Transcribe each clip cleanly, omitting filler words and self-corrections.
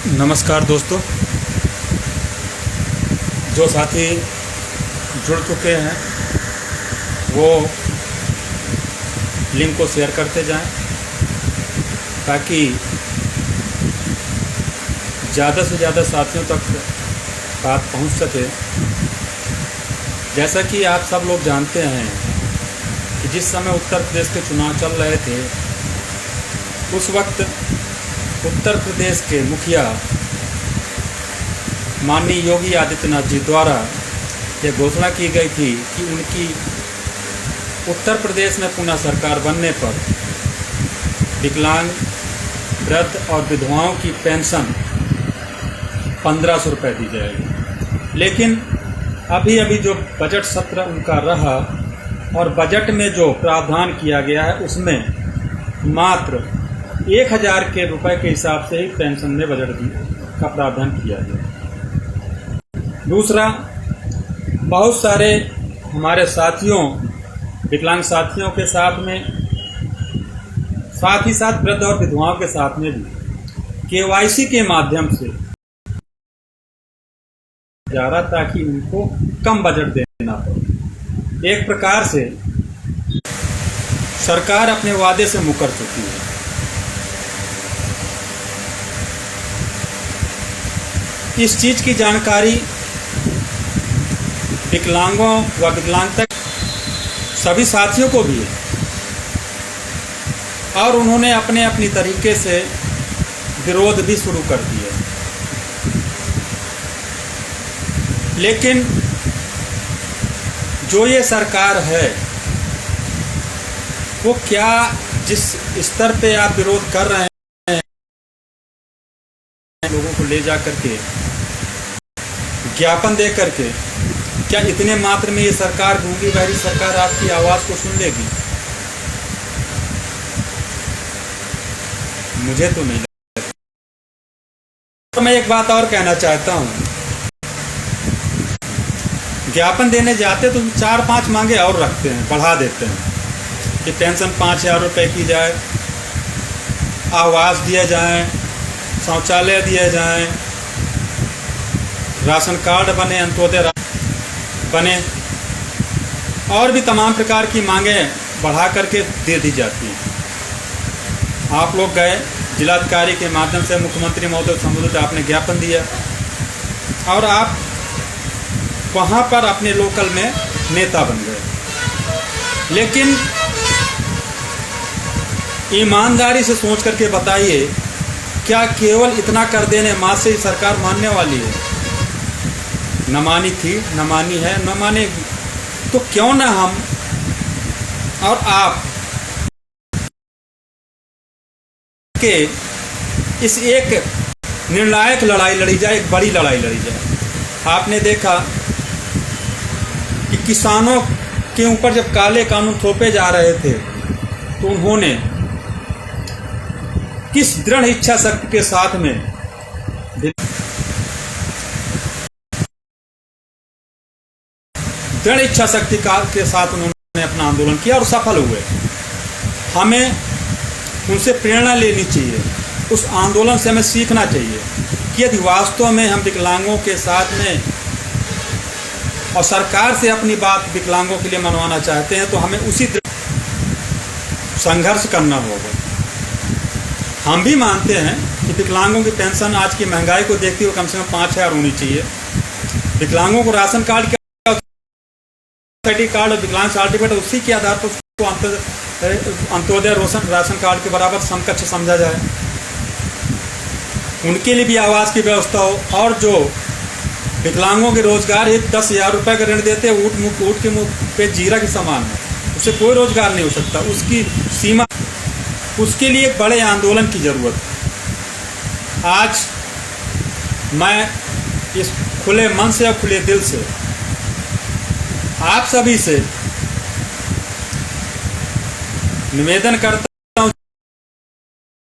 नमस्कार दोस्तों, जो साथी जुड़ चुके हैं वो लिंक को शेयर करते जाएं ताकि ज़्यादा से ज़्यादा साथियों तक बात पहुंच सके। जैसा कि आप सब लोग जानते हैं कि जिस समय उत्तर प्रदेश के चुनाव चल रहे थे उस वक्त उत्तर प्रदेश के मुखिया माननीय योगी आदित्यनाथ जी द्वारा यह घोषणा की गई थी कि उनकी उत्तर प्रदेश में पुनः सरकार बनने पर विकलांग, वृद्ध और विधवाओं की पेंशन 1500 रुपये दी जाएगी। लेकिन अभी जो बजट सत्र उनका रहा और बजट में जो प्रावधान किया गया है उसमें मात्र 1000 के रुपए के हिसाब से ही पेंशन में बजट का प्रावधान किया गया। दूसरा, बहुत सारे हमारे साथियों, विकलांग साथियों के साथ में, साथ ही साथ वृद्ध और विधवाओं के साथ में भी केवाईसी के माध्यम से जा रहा ताकि उनको कम बजट देना पड़े। एक प्रकार से सरकार अपने वादे से मुकर चुकी है। इस चीज की जानकारी विकलांगों व विकलांगता सभी साथियों को भी है और उन्होंने अपनी तरीके से विरोध भी शुरू कर दिया। लेकिन जो ये सरकार है वो क्या जिस स्तर पे आप विरोध कर रहे हैं, लोगों को ले जा करके ज्ञापन दे करके, क्या इतने मात्र में ये सरकार, गूंगी बहरी सरकार, आपकी आवाज को सुन लेगी? मुझे तो नहीं लगता। तो मैं एक बात और कहना चाहता हूं, ज्ञापन देने जाते तो 4-5 मांगे और रखते हैं, बढ़ा देते हैं कि पेंशन 5000 रुपये की जाए, आवास दिए जाएं, शौचालय दिए जाएं, राशन कार्ड बने, अंत्योदय बने, और भी तमाम प्रकार की मांगें बढ़ा करके दे दी जाती हैं। आप लोग गए जिलाधिकारी के माध्यम से मुख्यमंत्री महोदय संबोधित, आपने ज्ञापन दिया और आप वहाँ पर अपने लोकल में नेता बन गए। लेकिन ईमानदारी से सोच करके बताइए, क्या केवल इतना कर देने मात्र से ही सरकार मानने वाली है? न मानी थी, न मानी है, न मानेगी। तो क्यों ना हम और आप के इस एक निर्णायक लड़ाई लड़ी जाए, एक बड़ी लड़ाई लड़ी जाए। आपने देखा कि किसानों के ऊपर जब काले कानून थोपे जा रहे थे तो उन्होंने किस दृढ़ इच्छा शक्ति के साथ में दृढ़ इच्छा शक्ति के साथ उन्होंने अपना आंदोलन किया और सफल हुए। हमें उनसे प्रेरणा लेनी चाहिए, उस आंदोलन से हमें सीखना चाहिए कि यदि वास्तव में हम विकलांगों के साथ में और सरकार से अपनी बात विकलांगों के लिए मनवाना चाहते हैं तो हमें उसी संघर्ष करना होगा। हम भी मानते हैं कि विकलांगों की पेंशन आज की महंगाई को देखते हुए कम से कम 5000 होनी चाहिए। विकलांगों को राशन कार्ड, कार्ड, विकलांग सर्टिफिकेट, उसी के आधार पर उसको अंत्योदय राशन कार्ड के बराबर समकक्ष समझा जाए। उनके लिए भी आवास की व्यवस्था हो। और जो विकलांगों के रोजगार हेतु 10,000 रुपये का ऋण देते हैं, ऊँट के मुंह पे जीरा के समान है, उससे कोई रोजगार नहीं हो सकता। उसकी सीमा, उसके लिए एक बड़े आंदोलन की जरूरत है। आज मैं इस खुले मन से और खुले दिल से आप सभी से निवेदन करता हूँ,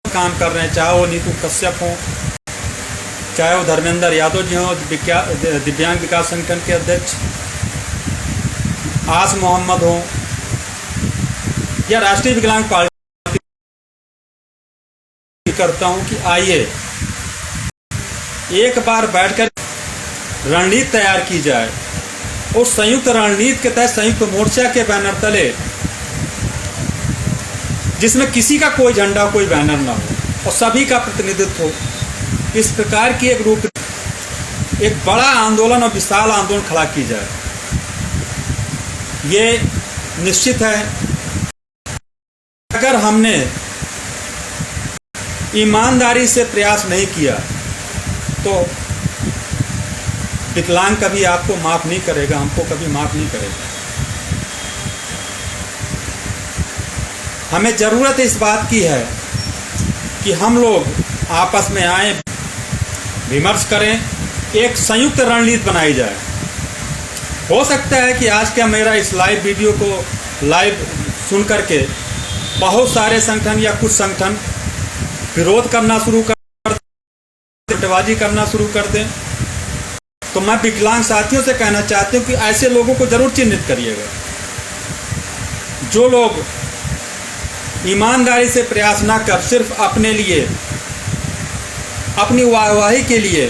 काम कर रहे हैं, चाहे वो नीतू कश्यप हो, चाहे वो धर्मेंद्र यादव जी हों, दिव्यांग विकास संगठन के अध्यक्ष आस मोहम्मद हों, या राष्ट्रीय विकलांग पार्टी करता हूं कि आइए एक बार बैठकर रणनीति तैयार की जाए। उस संयुक्त रणनीति के तहत संयुक्त मोर्चा के बैनर तले, जिसमें किसी का कोई झंडा कोई बैनर ना हो और सभी का प्रतिनिधित्व हो, इस प्रकार की एक बड़ा आंदोलन और विशाल आंदोलन खड़ा की जाए। ये निश्चित है अगर हमने ईमानदारी से प्रयास नहीं किया तो विकलांग कभी आपको माफ नहीं करेगा, हमको कभी माफ नहीं करेगा। हमें जरूरत इस बात की है कि हम लोग आपस में आए, विमर्श करें, एक संयुक्त रणनीति बनाई जाए। हो सकता है कि आज का मेरा इस लाइव वीडियो को लाइव सुन करके बहुत सारे संगठन या कुछ संगठन विरोध करना शुरू कर दें, सट्टेबाजी करना शुरू कर दें, तो मैं विकलांग साथियों से कहना चाहती हूँ कि ऐसे लोगों को जरूर चिन्हित करिएगा। जो लोग ईमानदारी से प्रयास ना कर सिर्फ अपने लिए, अपनी वाहवाही के लिए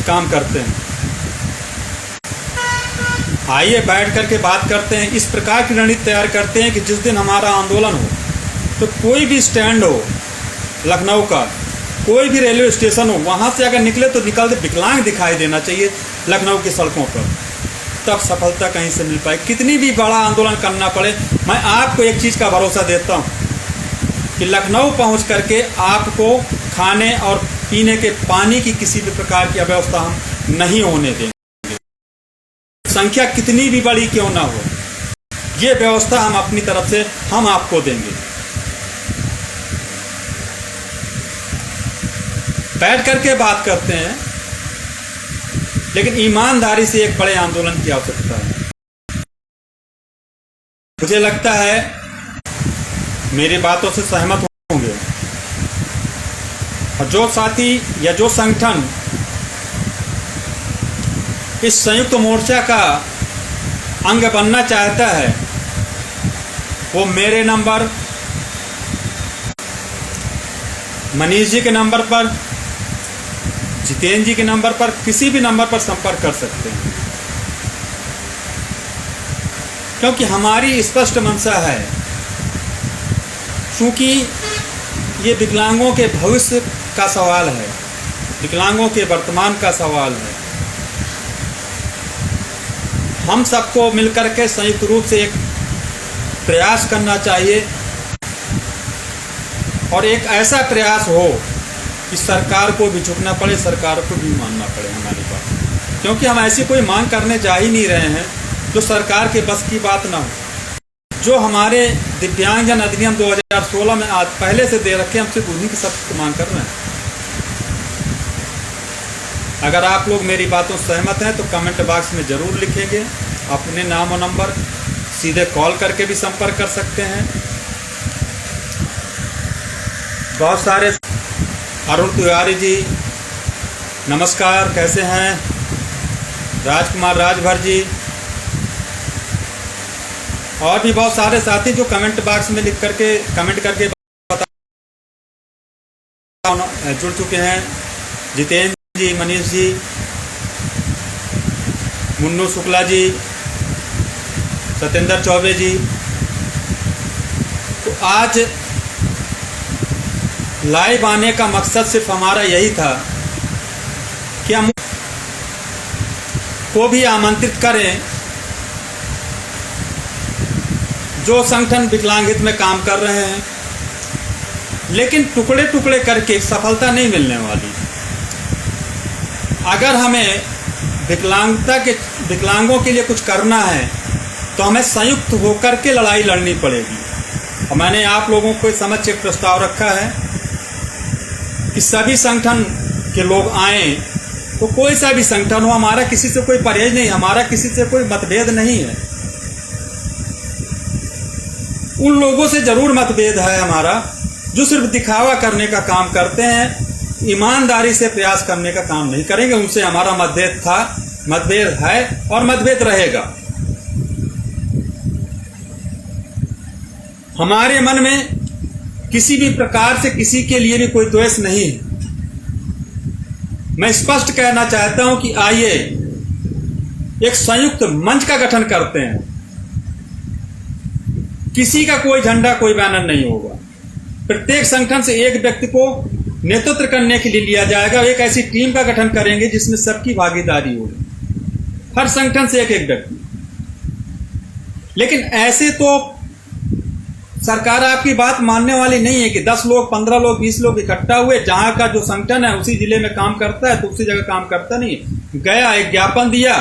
काम करते हैं। आइए बैठ करके बात करते हैं, इस प्रकार की रणनीति तैयार करते हैं कि जिस दिन हमारा आंदोलन हो तो कोई भी स्टैंड हो लखनऊ का, कोई भी रेलवे स्टेशन हो, वहाँ से अगर निकले तो निकलते विकलांग दिखाई देना चाहिए लखनऊ की सड़कों पर, तब सफलता कहीं से मिल पाए। कितनी भी बड़ा आंदोलन करना पड़े, मैं आपको एक चीज़ का भरोसा देता हूँ कि लखनऊ पहुँच करके आपको खाने और पीने के पानी की किसी भी प्रकार की अव्यवस्था हम नहीं होने देंगे। संख्या कितनी भी बड़ी क्यों ना हो, ये व्यवस्था हम अपनी तरफ से हम आपको देंगे। बैठ करके बात करते हैं, लेकिन ईमानदारी से एक बड़े आंदोलन की आवश्यकता है। मुझे लगता है मेरी बातों से सहमत होंगे, और जो साथी या जो संगठन इस संयुक्त मोर्चा का अंग बनना चाहता है, वो मेरे नंबर, मनीष जी के नंबर पर, जितेंद्र जी के नंबर पर, किसी भी नंबर पर संपर्क कर सकते हैं, क्योंकि हमारी स्पष्ट मंशा है, क्योंकि ये विकलांगों के भविष्य का सवाल है, विकलांगों के वर्तमान का सवाल है। हम सबको मिलकर के संयुक्त रूप से एक प्रयास करना चाहिए, और एक ऐसा प्रयास हो कि सरकार को भी झुकना पड़े, सरकार को भी मानना पड़े हमारी बात, क्योंकि हम ऐसी कोई मांग करने जा ही नहीं रहे हैं जो सरकार के बस की बात ना हो। जो हमारे दिव्यांगजन अधिनियम 2016 में आज पहले से दे रखे, हम सिर्फ उन्हीं की सब मांग कर रहे हैं। अगर आप लोग मेरी बातों से सहमत हैं तो कमेंट बॉक्स में ज़रूर लिखेंगे, अपने नाम और नंबर, सीधे कॉल करके भी संपर्क कर सकते हैं। बहुत सारे, अरुण तिवारी जी नमस्कार, कैसे हैं? राजकुमार राजभर जी, और भी बहुत सारे साथी जो कमेंट बॉक्स में लिख करके कमेंट करके जुड़ चुके हैं। जितेंद्र जी, मनीष जी, मुन्नू शुक्ला जी, सत्येंद्र चौबे जी। तो आज लाइव आने का मकसद सिर्फ हमारा यही था कि हम को भी आमंत्रित करें जो संगठन विकलांग हित में काम कर रहे हैं, लेकिन टुकड़े टुकड़े करके सफलता नहीं मिलने वाली। अगर हमें विकलांगों के लिए कुछ करना है तो हमें संयुक्त होकर के लड़ाई लड़नी पड़ेगी। और मैंने आप लोगों को समझ एक प्रस्ताव रखा है कि सभी संगठन के लोग आएं, तो कोई सा भी संगठन हो, हमारा किसी से कोई परहेज नहीं, हमारा किसी से कोई मतभेद नहीं है। उन लोगों से जरूर मतभेद है हमारा जो सिर्फ दिखावा करने का काम करते हैं, ईमानदारी से प्रयास करने का काम नहीं करेंगे। उनसे हमारा मतभेद था, मतभेद है और मतभेद रहेगा। हमारे मन में किसी भी प्रकार से किसी के लिए भी कोई द्वेष नहीं है। मैं स्पष्ट कहना चाहता हूं कि आइए एक संयुक्त मंच का गठन करते हैं। किसी का कोई झंडा कोई बैनर नहीं होगा। प्रत्येक संगठन से एक व्यक्ति को नेतृत्व करने के लिए लिया जाएगा। एक ऐसी टीम का गठन करेंगे जिसमें सबकी भागीदारी होगी, हर संगठन से एक एक व्यक्ति। लेकिन ऐसे तो सरकार आपकी बात मानने वाली नहीं है कि 10 लोग 15 लोग 20 लोग इकट्ठा हुए, जहां का जो संगठन है उसी जिले में काम करता है तो उसी जगह काम करता नहीं। गया, एक ज्ञापन दिया,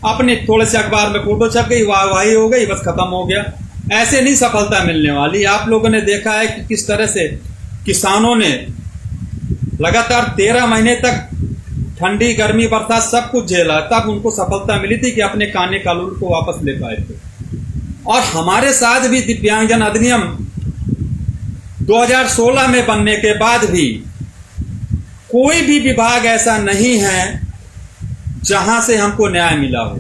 अपने थोड़े से अखबार में फोटो छप गई, वाहवाही हो गई, बस खत्म हो गया। ऐसे नहीं सफलता मिलने वाली। आप लोगों ने देखा है कि किस तरह से किसानों ने लगातार 13 महीने तक ठंडी गर्मी बरसात सब कुछ झेला, तब उनको सफलता मिली थी कि अपने काने कानून को वापस ले पाए थे। और हमारे साथ भी दिव्यांगजन अधिनियम 2016 में बनने के बाद भी कोई भी विभाग ऐसा नहीं है जहां से हमको न्याय मिला हो।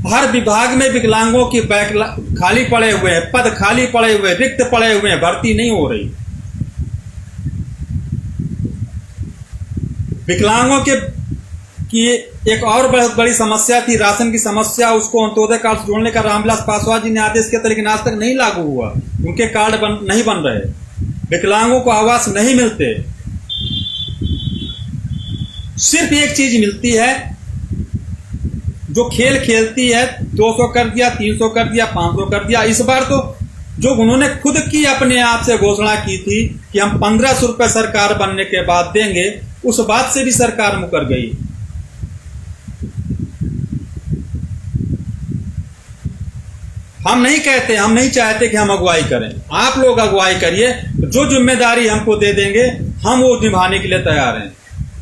हर विभाग में विकलांगों की खाली पड़े हुए हैं, पद खाली पड़े हुए, रिक्त पड़े हुए हैं, भर्ती नहीं हो रही। विकलांगों के की एक और बहुत बड़ी समस्या थी राशन की समस्या। उसको अंत्योदय कार्ड से जोड़ने का रामविलास पासवान जी ने आदेश किया था, लेकिन आज तक नहीं लागू हुआ। उनके कार्ड नहीं बन रहे, विकलांगों को आवास नहीं मिलते। सिर्फ एक चीज मिलती है, जो खेल खेलती है, 200 कर दिया, 300 कर दिया, 500 कर दिया। इस बार तो जो उन्होंने खुद की अपने आप से घोषणा की थी कि हम 1500 रुपए सरकार बनने के बाद देंगे, उस बात से भी सरकार मुकर गई। हम नहीं कहते, हम नहीं चाहते कि हम अगुवाई करें। आप लोग अगुवाई करिए, जो जिम्मेदारी हमको दे देंगे हम वो निभाने के लिए तैयार हैं।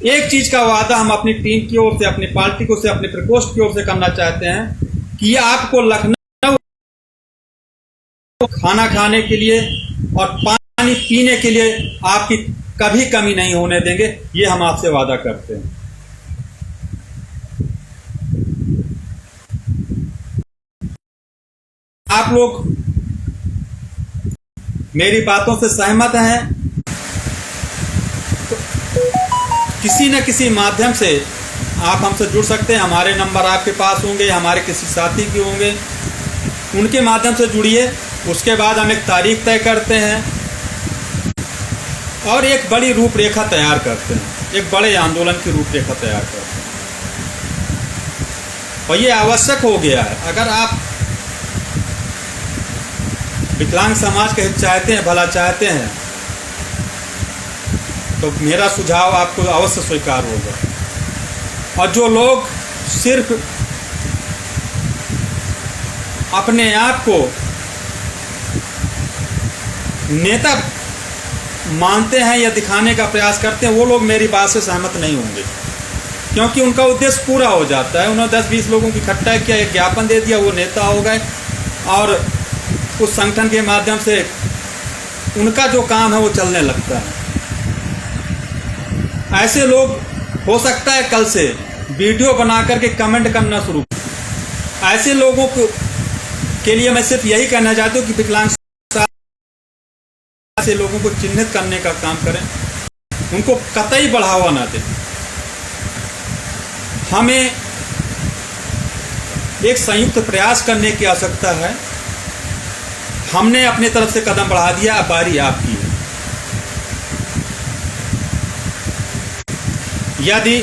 एक चीज का वादा हम अपनी टीम की ओर से, अपनी पार्टी को से, अपने प्रकोष्ठ की ओर से करना चाहते हैं कि आपको लखनऊ खाना खाने के लिए और पानी पीने के लिए आपकी कभी कमी नहीं होने देंगे। ये हम आपसे वादा करते हैं। आप लोग मेरी बातों से सहमत हैं तो किसी न किसी माध्यम से आप हमसे जुड़ सकते हैं। हमारे नंबर आपके पास होंगे, हमारे किसी साथी के होंगे, उनके माध्यम से जुड़िए। उसके बाद हम एक तारीख तय करते हैं और एक बड़ी रूपरेखा तैयार करते हैं, एक बड़े आंदोलन की रूपरेखा तैयार करते हैं। और ये आवश्यक हो गया है। अगर आप विकलांग समाज के हित चाहते हैं, भला चाहते हैं, तो मेरा सुझाव आपको अवश्य स्वीकार होगा। और जो लोग सिर्फ अपने आप को नेता मानते हैं या दिखाने का प्रयास करते हैं, वो लोग मेरी बात से सहमत नहीं होंगे, क्योंकि उनका उद्देश्य पूरा हो जाता है। उन्होंने 10-20 लोगों की इकट्ठा किया, एक ज्ञापन दे दिया, वो नेता हो गए और उस संगठन के माध्यम से उनका जो काम है वो चलने लगता है। ऐसे लोग हो सकता है कल से वीडियो बना करके कमेंट करना शुरू। ऐसे लोगों को के लिए मैं सिर्फ यही कहना चाहता हूँ कि विकलांग ऐसे लोगों को चिन्हित करने का काम करें, उनको कतई बढ़ावा ना दें। हमें एक संयुक्त प्रयास करने की आवश्यकता है। हमने अपनी तरफ से कदम बढ़ा दिया, अब बारी आपकी है। यदि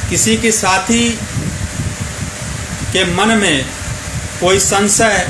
किसी के साथी के मन में कोई संशय